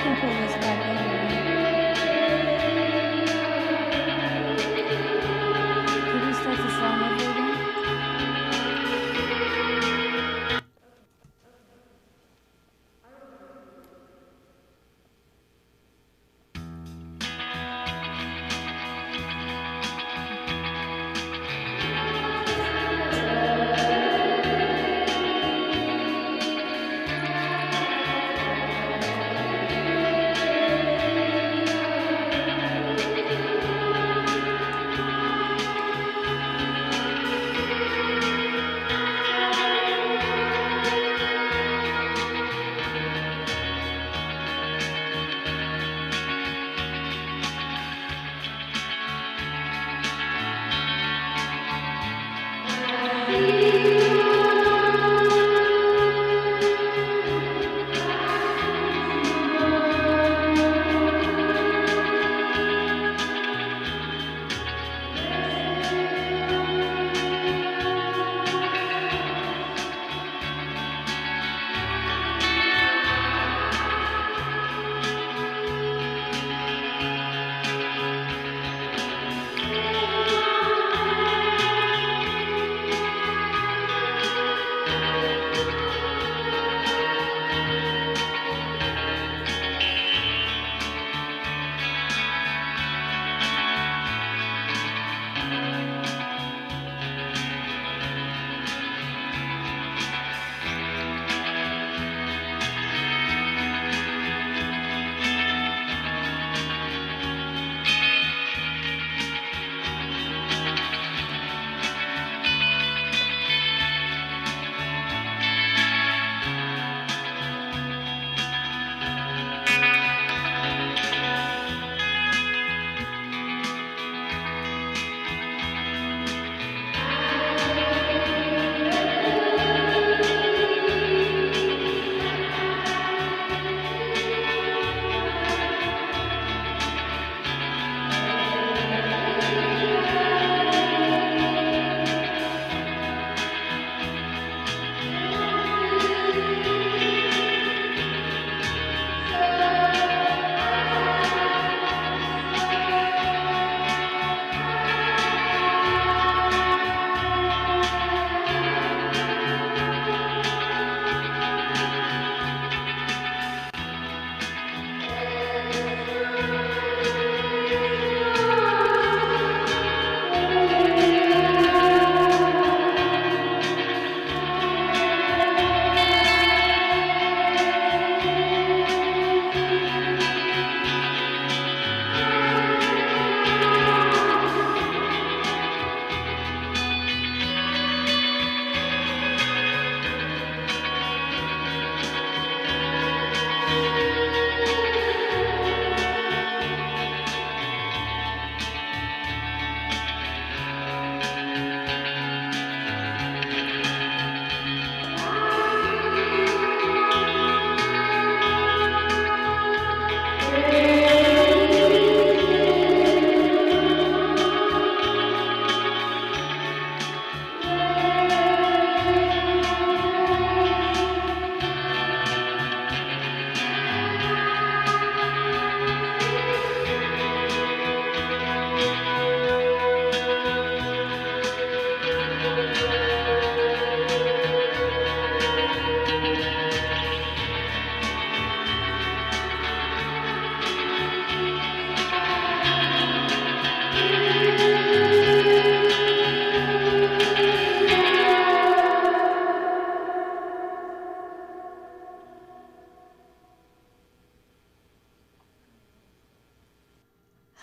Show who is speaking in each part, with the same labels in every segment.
Speaker 1: can pull this back over. Could we start the song over again?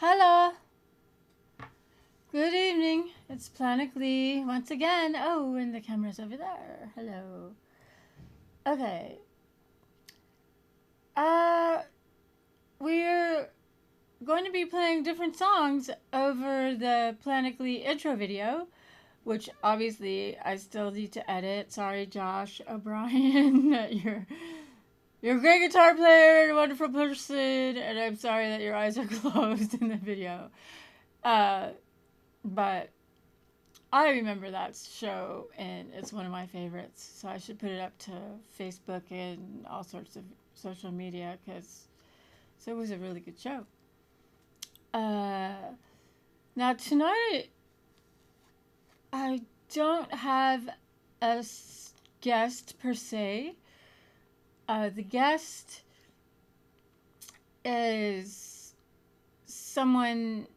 Speaker 1: Hello. Good evening. It's Planet Glee once again. Oh, and the camera's over there. Hello. Okay. We're going to be playing different songs over the Planet Glee intro video, which obviously I still need to edit. Sorry, Josh O'Brien. You're a great guitar player and a wonderful person, and I'm sorry that your eyes are closed in the video. But I remember that show, and it's one of my favorites, so I should put it up to Facebook and all sorts of social media, because So it was a really good show. Now tonight, I don't have a guest per se. The guest is someone.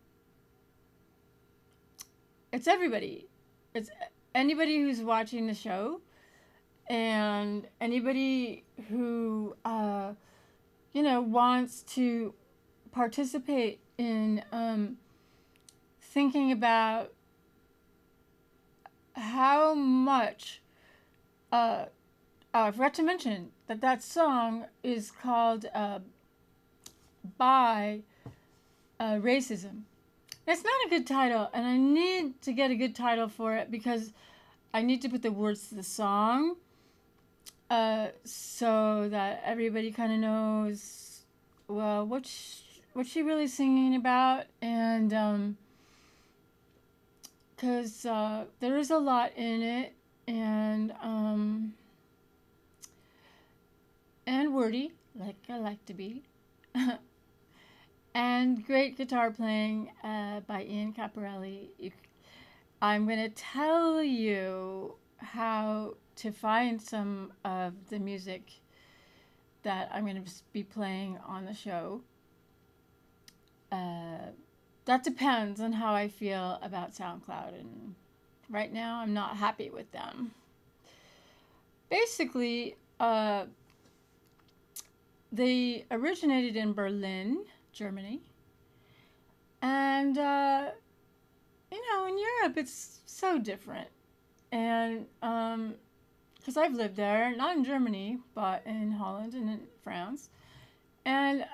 Speaker 1: It's everybody. It's anybody who's watching the show, and anybody who wants to participate in thinking about how much. I forgot to mention that song is called "By Racism." It's not a good title, and I need to get a good title for it because I need to put the words to the song so that everybody kind of knows, well, what's she really singing about, and because there is a lot in it, and wordy, like I like to be. And great guitar playing by Ian Caparelli. I'm going to tell you how to find some of the music that I'm going to be playing on the show. That depends on how I feel about SoundCloud, and right now I'm not happy with them. Basically, they originated in Berlin, Germany, and in Europe it's so different, and because I've lived there, not in Germany, but in Holland and in France, and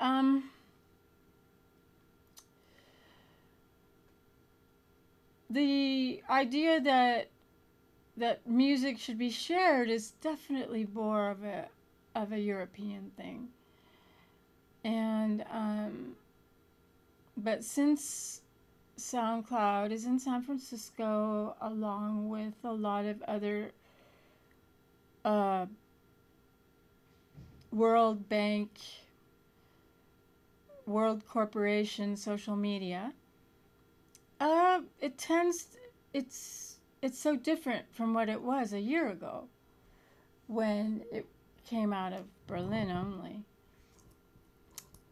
Speaker 1: the idea that music should be shared is definitely more of a European thing. And but since SoundCloud is in San Francisco, along with a lot of other World Bank, World Corporation social media, it's so different from what it was a year ago when it came out of Berlin only.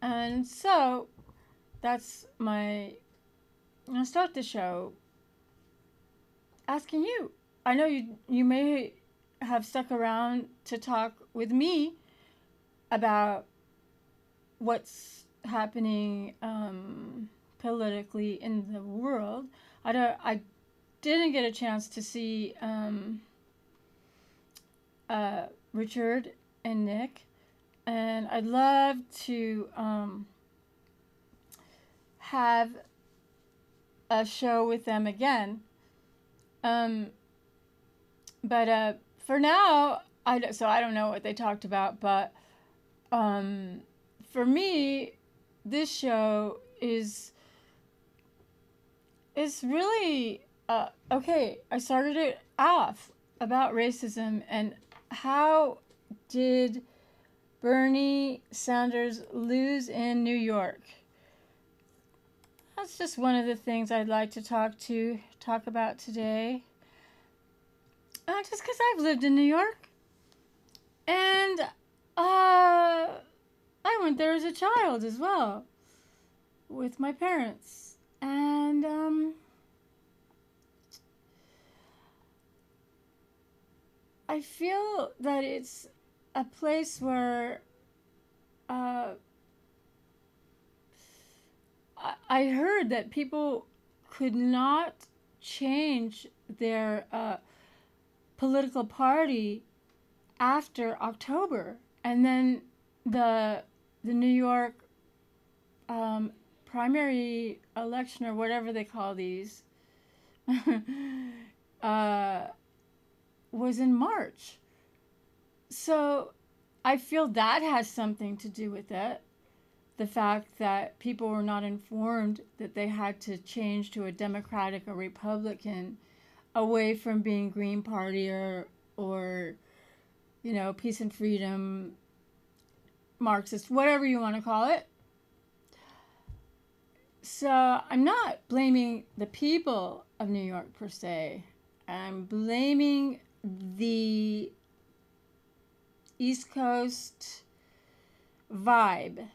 Speaker 1: And so that's I'm going to start the show asking you. I know you may have stuck around to talk with me about what's happening politically in the world. I didn't get a chance to see Richard and Nick, and I'd love to have a show with them again. But for now, I don't know what they talked about, but for me, this show is really okay. I started it off about racism and how did Bernie Sanders lose in New York. That's just one of the things I'd like to talk about today. Just because I've lived in New York, and I went there as a child as well with my parents, and I feel that it's a place where I heard that people could not change their political party after October, and then the New York primary election, or whatever they call these, was in March. So I feel that has something to do with it. The fact that people were not informed that they had to change to a Democratic or Republican, away from being Green Party or peace and freedom, Marxist, whatever you want to call it. So I'm not blaming the people of New York per se. I'm blaming the East Coast vibe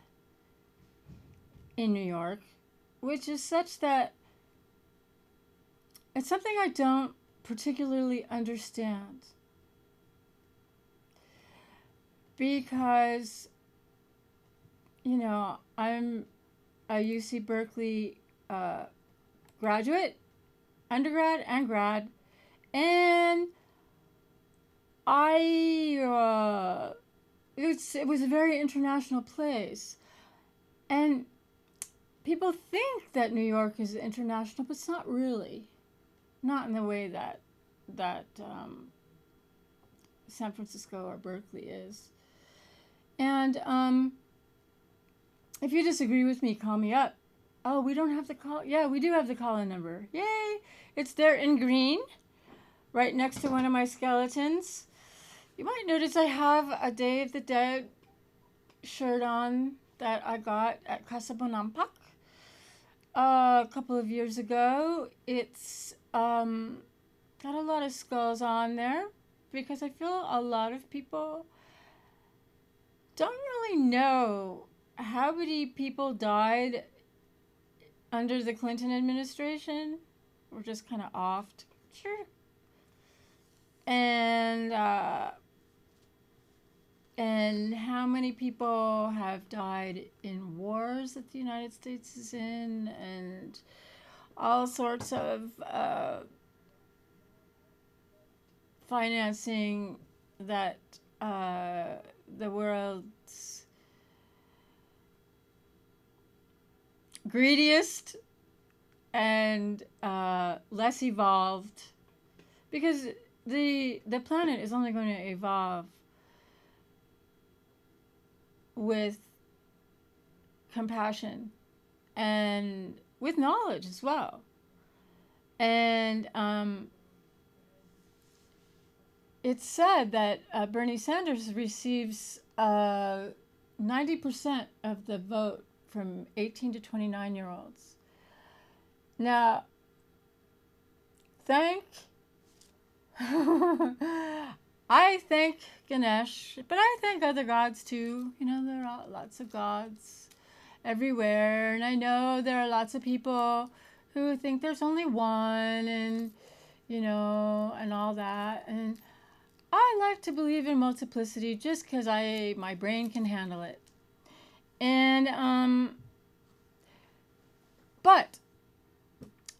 Speaker 1: in New York, which is such that it's something I don't particularly understand. Because, I'm a UC Berkeley graduate, undergrad, and grad, and it was a very international place, and people think that New York is international, but it's not really, not in the way that San Francisco or Berkeley is. And if you disagree with me, call me up. Oh, we don't have the call. Yeah, we do have the call-in number. Yay! It's there in green, right next to one of my skeletons. You might notice I have a Day of the Dead shirt on that I got at Casa Bonampak a couple of years ago. It's got a lot of skulls on there because I feel a lot of people don't really know how many people died under the Clinton administration. We're just kind of off. Sure. And how many people have died in wars that the United States is in, and all sorts of financing that the world's greediest and less evolved, because the planet is only going to evolve with compassion and with knowledge as well. And it's said that Bernie Sanders receives 90% of the vote from 18 to 29-year-olds. Now, I thank Ganesh, but I thank other gods too. There are lots of gods everywhere, and I know there are lots of people who think there's only one, and and all that. And I like to believe in multiplicity just because my brain can handle it. And but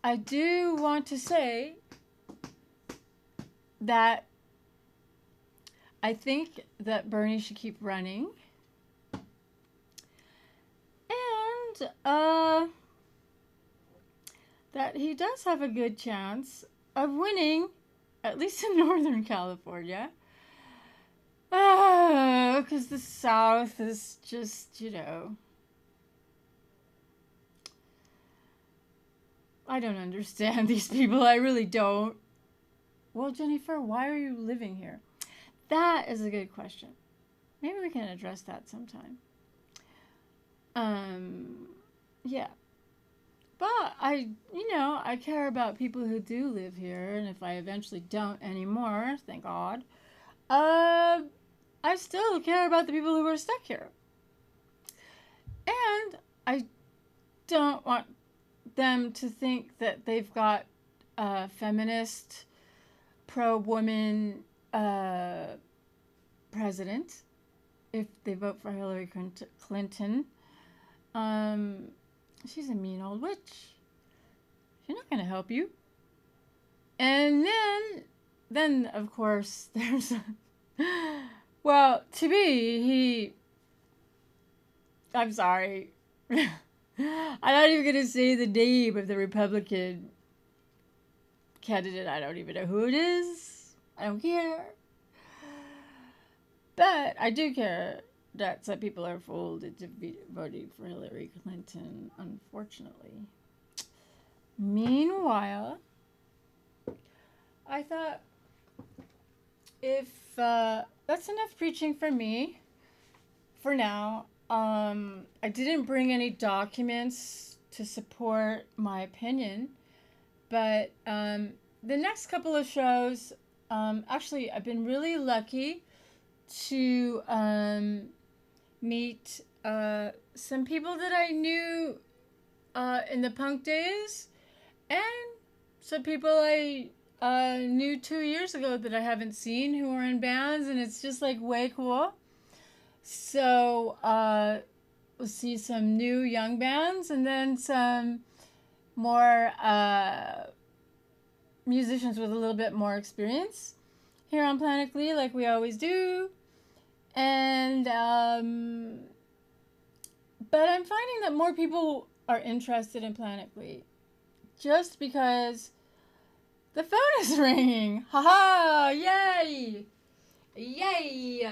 Speaker 1: I do want to say that I think that Bernie should keep running. And that he does have a good chance of winning, at least in Northern California. Because the South is just, I don't understand these people. I really don't. Well, Jennifer, why are you living here? That is a good question. Maybe we can address that sometime. Yeah. But I care about people who do live here, and if I eventually don't anymore, thank God, I still care about the people who are stuck here. And I don't want them to think that they've got a feminist, pro-woman president if they vote for Hillary Clinton. She's a mean old witch. She's not going to help you. And then of course, there's well, to me, I'm sorry. I'm not even going to say the name of the Republican candidate. I don't even know who it is. I don't care. But I do care that some people are fooled into voting for Hillary Clinton, unfortunately. Meanwhile, I thought if that's enough preaching for me for now. I didn't bring any documents to support my opinion. But the next couple of shows, actually, I've been really lucky to meet some people that I knew in the punk days, and some people I knew 2 years ago that I haven't seen who are in bands, and it's just like way cool. So we'll see some new young bands, and then some more musicians with a little bit more experience here on Planet Glee, like we always do. And but I'm finding that more people are interested in Planet Glee just because the phone is ringing. Haha! Yay! Yay!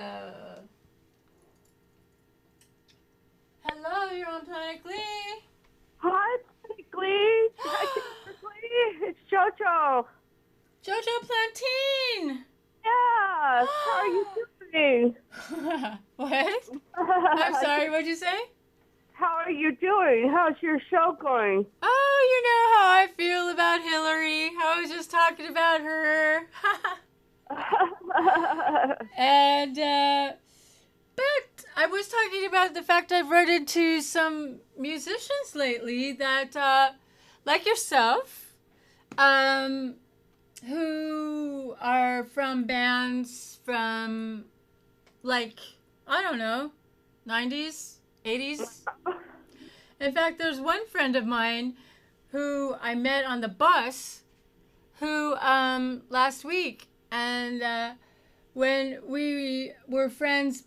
Speaker 1: Hello, you're on Planet Glee.
Speaker 2: Hi, Glee. Glee. It's JoJo.
Speaker 1: JoJo Plantain.
Speaker 2: Yes. How are you doing?
Speaker 1: What? I'm sorry. What'd you say?
Speaker 2: How are you doing? How's your show going?
Speaker 1: Oh, you know how I feel about Hillary. I was just talking about her. And but I was talking about the fact I've run into some musicians lately that, like yourself, who are from bands from, like, I don't know, 90s, 80s. In fact, there's one friend of mine who I met on the bus who last week, and when we were friends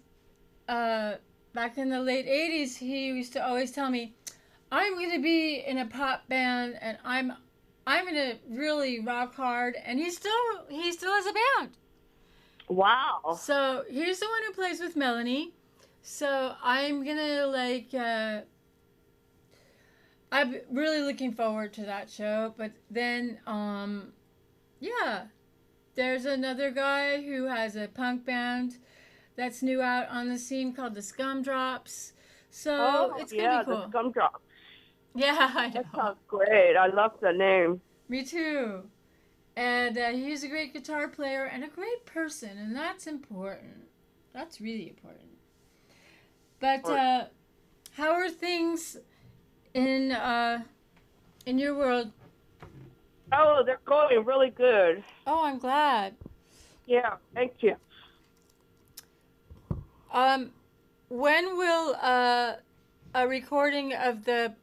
Speaker 1: back in the late 80s, he used to always tell me, I'm going to be in a pop band, and I'm going to really rock hard, and he still has a band.
Speaker 2: Wow.
Speaker 1: So he's the one who plays with Melanie. So I'm going to I'm really looking forward to that show. But then, yeah, there's another guy who has a punk band that's new out on the scene called the Scum Drops. So it's going to be cool.
Speaker 2: The Scum Drops.
Speaker 1: Yeah, I know.
Speaker 2: That sounds great. I love the name.
Speaker 1: Me too. And he's a great guitar player and a great person, and that's important. That's really important. But how are things in your world?
Speaker 2: Oh, they're going really good.
Speaker 1: Oh, I'm glad.
Speaker 2: Yeah, thank you.
Speaker 1: When will a recording of the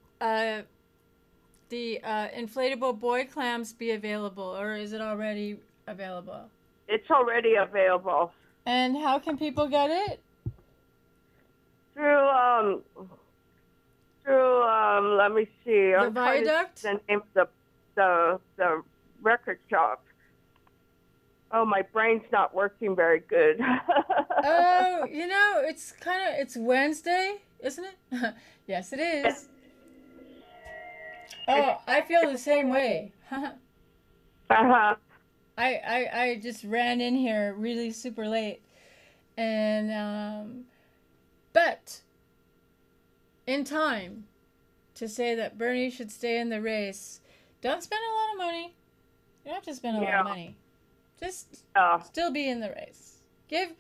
Speaker 1: inflatable boy clams be available, or is it already available?
Speaker 2: It's already available.
Speaker 1: And how can people get it?
Speaker 2: Through let me see.
Speaker 1: The Viaduct?
Speaker 2: The name of the record shop. Oh, my brain's not working very good.
Speaker 1: Oh, it's Wednesday, isn't it? Yes, it is. Oh, I feel the same way.
Speaker 2: Uh-huh.
Speaker 1: I just ran in here really super late, and but in time to say that Bernie should stay in the race. Don't spend a lot of money. You don't have to spend a lot of money. Just still be in the race. Give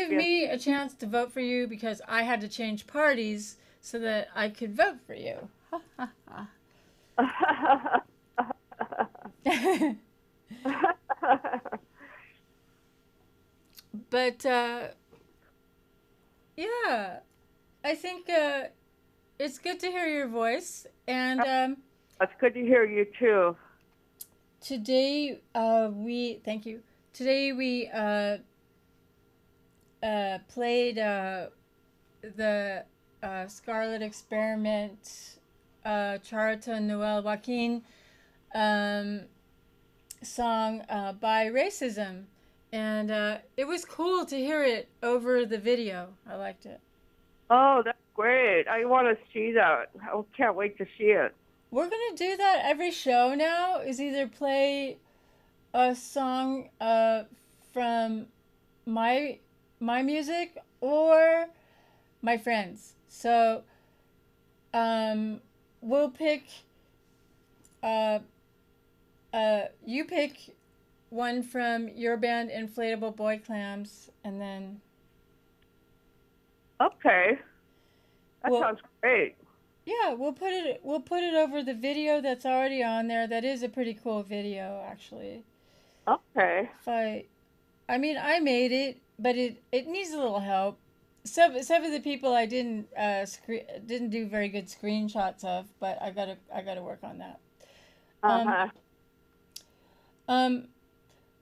Speaker 1: me a chance to vote for you, because I had to change parties so that I could vote for you. But yeah, I think it's good to hear your voice, and
Speaker 2: it's good to hear you too.
Speaker 1: Today thank you. Today we played the Scarlet Experiment, Charlton Noel Joaquin song by Racism, and it was cool to hear it over the video. I liked it.
Speaker 2: Oh, that's great. I want to see that. I can't wait to see it.
Speaker 1: We're going to do that every show now, is either play a song from my music or my friends. So we'll pick. Uh, you pick one from your band, Inflatable Boy Clams, and then
Speaker 2: Okay, that
Speaker 1: we'll
Speaker 2: sounds great.
Speaker 1: yeah we'll put it over the video that's already on there. That is a pretty cool video, actually.
Speaker 2: Okay.
Speaker 1: If I mean, I made it, but it needs a little help. Some of the people I didn't do very good screenshots of, but I gotta work on that. Um,
Speaker 2: Uh-huh.
Speaker 1: um,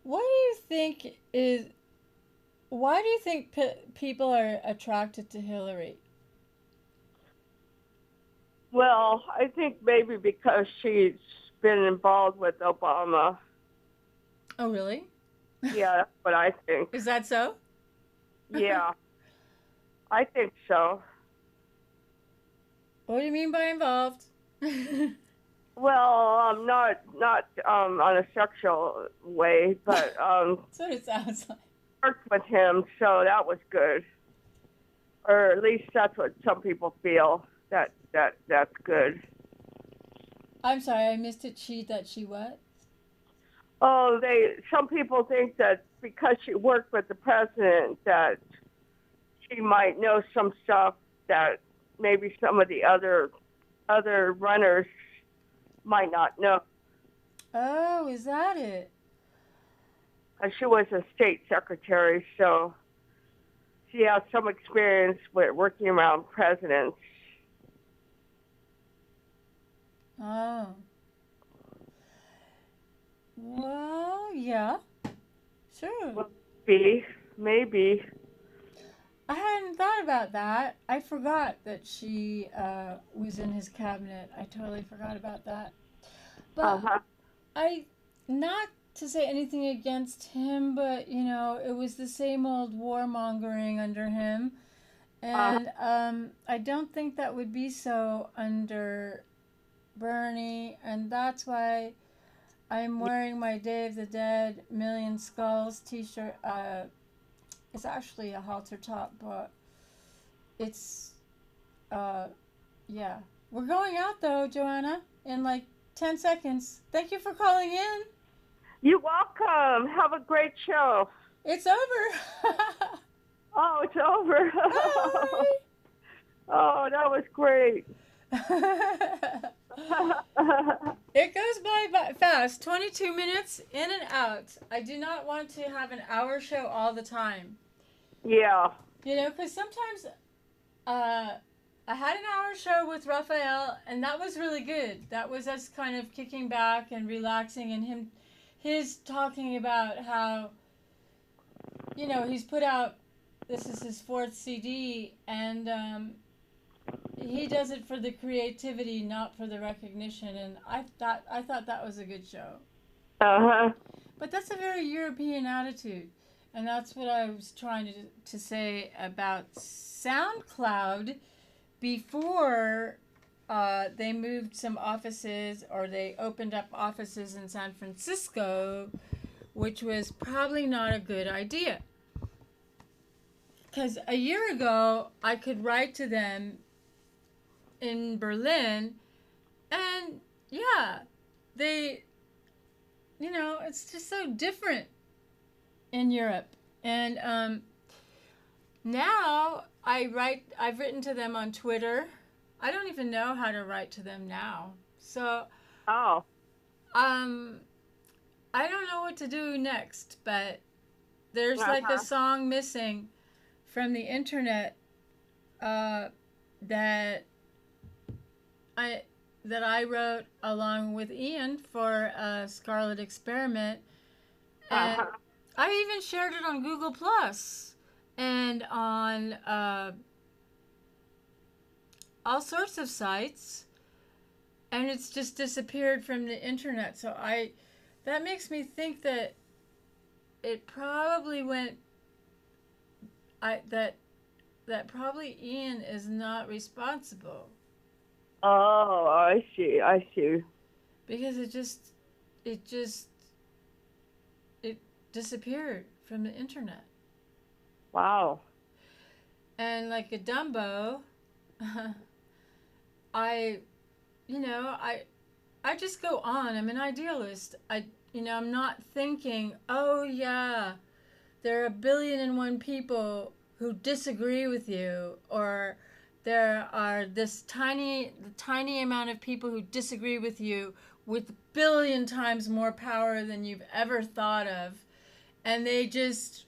Speaker 1: what do you think is why do you think people are attracted to Hillary?
Speaker 2: Well, I think maybe because she's been involved with Obama.
Speaker 1: Oh, really?
Speaker 2: Yeah, that's what I think.
Speaker 1: Is that so?
Speaker 2: Yeah, I think so.
Speaker 1: What do you mean by involved?
Speaker 2: Well, not on a sexual way, but
Speaker 1: That's what it sounds like.
Speaker 2: worked with him, so that was good. Or at least that's what some people feel. That's good.
Speaker 1: I'm sorry, I missed it. She what?
Speaker 2: Oh, some people think that because she worked with the president that she might know some stuff that maybe some of the other runners might not know.
Speaker 1: Oh, is that it?
Speaker 2: She was a state secretary, so she has some experience with working around presidents.
Speaker 1: Oh. Well, yeah. Sure.
Speaker 2: Well, maybe.
Speaker 1: I hadn't thought about that. I forgot that she was in his cabinet. I totally forgot about that. But
Speaker 2: Uh-huh.
Speaker 1: I, not to say anything against him, but it was the same old warmongering under him.
Speaker 2: Uh-huh.
Speaker 1: And I don't think that would be so under Bernie. And that's why I'm wearing my Day of the Dead Million Skulls t shirt. It's actually a halter top, but it's, uh, yeah. We're going out though, Joanna, in like 10 seconds. Thank you for calling in.
Speaker 2: You're welcome. Have a great show.
Speaker 1: It's over.
Speaker 2: Oh, it's over.
Speaker 1: Bye.
Speaker 2: Oh, that was great.
Speaker 1: It goes by fast. 22 minutes in and out. I do not want to have an hour show all the time.
Speaker 2: Yeah.
Speaker 1: Because sometimes I had an hour show with Raphael, and that was really good. That was us kind of kicking back and relaxing, and his talking about how, he's put out, this is his fourth CD, and he does it for the creativity, not for the recognition, and I thought that was a good show.
Speaker 2: Uh-huh.
Speaker 1: But that's a very European attitude, and that's what I was trying to say about SoundCloud before they moved some offices, or they opened up offices in San Francisco, which was probably not a good idea. Because a year ago, I could write to them in Berlin, and yeah, they, it's just so different in Europe. And now I've written to them on Twitter. I don't even know how to write to them now. So,
Speaker 2: Oh.
Speaker 1: I don't know what to do next, but there's like a
Speaker 2: Uh-huh.
Speaker 1: song missing from the internet that I that I wrote along with Ian for Scarlet Experiment, and
Speaker 2: Uh-huh.
Speaker 1: I even shared it on Google Plus and on all sorts of sites, and it's just disappeared from the internet. So that makes me think that it probably went. That probably Ian is not responsible.
Speaker 2: Oh, I see. I see.
Speaker 1: Because it disappeared from the internet.
Speaker 2: Wow.
Speaker 1: And like a Dumbo, I I just go on. I'm an idealist. I'm not thinking, oh yeah, there are 1,000,000,001 people who disagree with you, or there are the tiny amount of people who disagree with you with 1,000,000,000 times more power than you've ever thought of, and they just